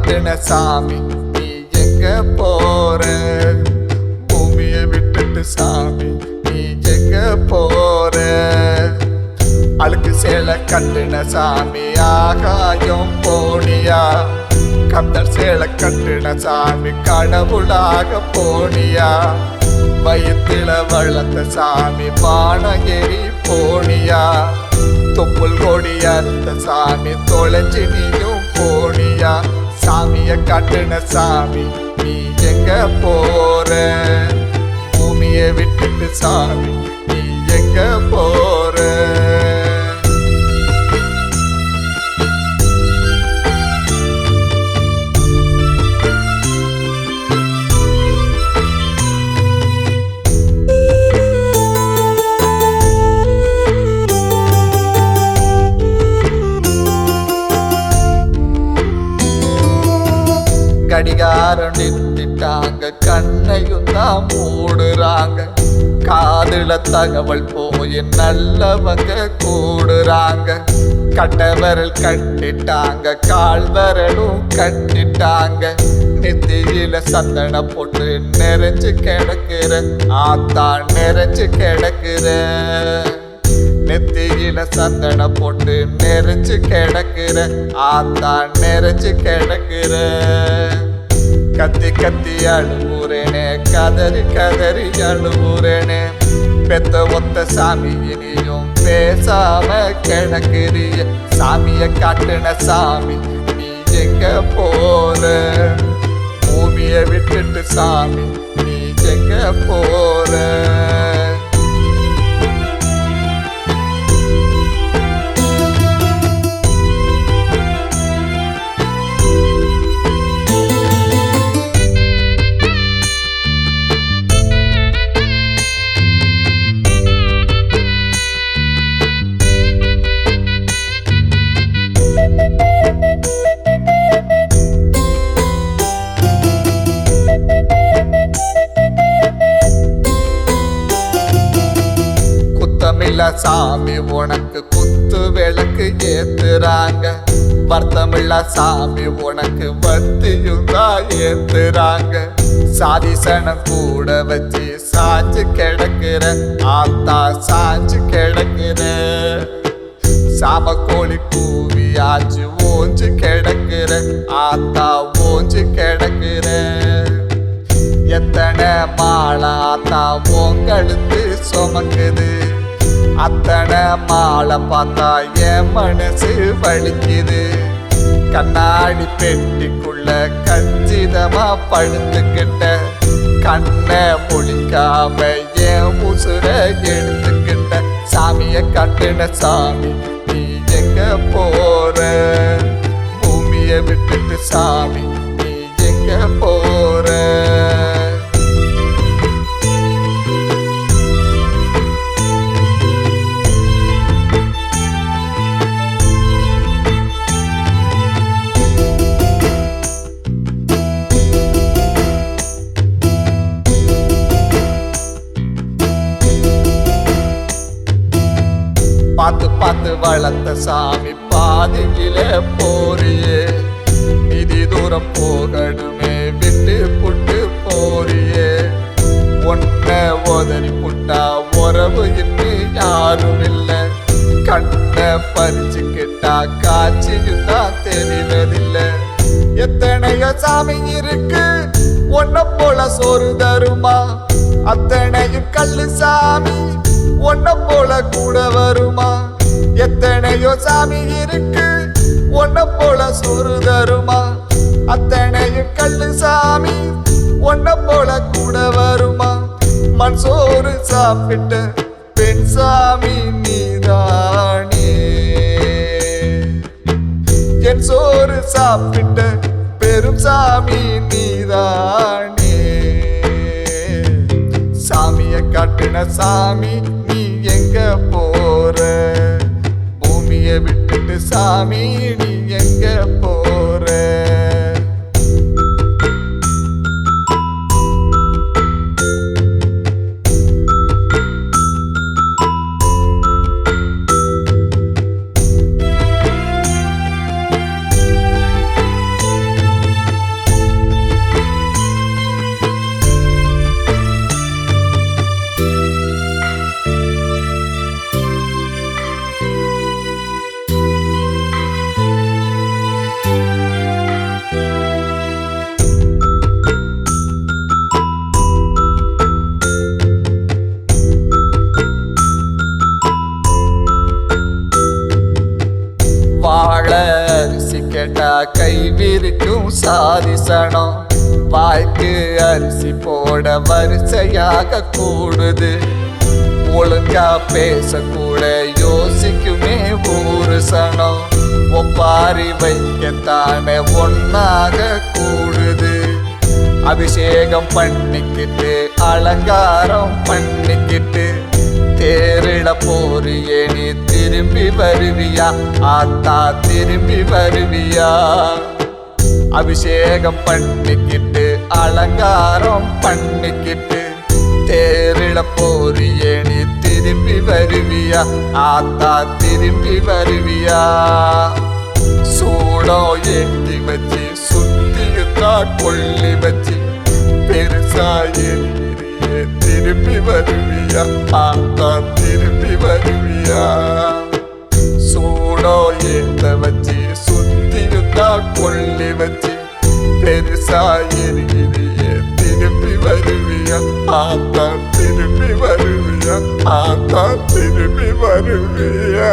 கட்டுன சாமி நீ எங்க போற? பூமியை விட்டுட்டு சாமி நீ எங்க போற? அழுக்கு சேலை கட்டுன சாமி ஆகாயம் போனியா? கந்தர் சேலை கட்டுன சாமி கடவுளாக போனியா? வயிற்றுல வளர்ந்த சாமி பானகிரி போனியா? தொப்புள் கொடி அறுத்த சாமி தொலைஞ்சு நீயும் போனியா? சாமிய கட்டுன சாமி நீ எங்க போற? பூமியை விட்டுட்டு சாமி நீ எங்க போற? கடிகாரம் நிறுத்திட்டாங்க, கண்ணையும் தான் மூடுறாங்க. காதுல தகவல் போய் நல்லவங்க கூடுறாங்க. கட்ட விரல் கட்டிட்டாங்க, கால் விரலும் கட்டிட்டாங்க. நெத்தியில சந்தன போட்டு நிறைஞ்சு கிடக்குற ஆத்தான் நிறைஞ்சு கிடக்குற. நெத்தியில சந்தன போட்டு நிறைஞ்சு கிடக்குற ஆத்தான் நிறைஞ்சு கிடக்குற. கத்தி கத்தி அழுவுறேனே, கதறி கதறி அழுவுறேனே. பெத்த ஒத்த சாமி இனியும் பேசாம கிடக்குறிய. சாமிய காட்டுன சாமி நீ எங்க போற? பூமியை விட்டுட்டு சாமி நீ எங்க போற? சாமி உனக்கு குத்து விளக்கு ஏத்துறாங்க. வருத்தமில்ல சாமி உனக்கு வத்தியும் தான் ஏத்துறாங்க. சாதிசனம் கூட வச்சு சாஞ்சு கிடக்குற ஆத்தா சாஞ்சு கிடக்குற. சாமக்கோழி கூவியாச்சு ஓஞ்சு கிடக்குற ஆத்தா ஓஞ்சு கிடக்குற. எத்தனை மாலை ஆத்தா உங்கழுத்து சுமக்குது. அத்தனை மாலை பார்த்தா என் மனசு வலிக்குது. கண்ணாடி பெட்டிக்குள்ள கச்சிதமா படுத்துக்கிட்ட. கண்ணை முழிக்காம என் உசுர எடுத்துக்கிட்ட. சாமிய கட்டுன சாமி நீ எங்க போற? பூமியை விட்டுட்டு சாமி நீ எங்க போற? பார்த்து பார்த்து வளர்த்த சாமி பாதியில போறியே. நிதி தூரம் போகணுமே விட்டு புட்டு போறியே. ஒன்ன உதறி புட்டா உறவு இன்னும் யாரும் இல்ல. கண்ணை பறிச்சுக்கிட்டா காட்சியும் தான் தெரிவதில்லை. எத்தனையோ சாமி இருக்கு ஒன்ன போல சோறு தருமா? அத்தனையும் கல்லு சாமி ஒன்ன போல கூட வருமா? எத்தனையோ சாமி இருக்கு ஒன்ன போல சோறு தருமா? அத்தனையும் கல்லு சாமி ஒன்ன போல கூட வருமா? மண் சோறு சாப்பிட்ட பெண் சாமி நீதானே. என் சோறு சாப்பிட்ட பெரும் சாமி நீதானே. சாமிய காட்டுன சாமி நீ எங்க போற? பூமியை விட்டுட்டு சாமி நீ எங்க போற? ஆள அரிசி கேட்டா கை விரிக்கும் சாதிசனம் வாய்க்கு அரிசி போட வரிசையாக கூடுது ஒழுங்கா பேசக்கூட யோசிக்குமே ஊரு சனம் ஒப்பாரி வைக்கத்தானே ஒன்னாக கூடுது அபிஷேகம் பண்ணிக்கிட்டு அலங்காரம் பண்ணிக்கிட்டு தேரிட போறியே நீ திரும்பி வருவியா ஆத்தா திரும்பி வருவியா அபிஷேகம் பண்ணிக்கிட்டு அலங்காரம் பண்ணிக்கிட்டு தேரிட போறியே நீ திரும்பி வருவியா ஆத்தா திரும்பி வருவியா சூடம் ஏற்றி வச்சு சுத்தியுத்தா கொள்ளி வச்சு பெருசாயே திரும்பி வருவியா ஆத்தா திரும்பி வருவியா சூடோ ஏத்த வச்சு சுத்தியுத்தா கொள்ளி வச்சு பெருசாயிருக்கிறியே திரும்பி வருவியா ஆத்தா திரும்பி வருவியா ஆத்தா திரும்பி வருவியா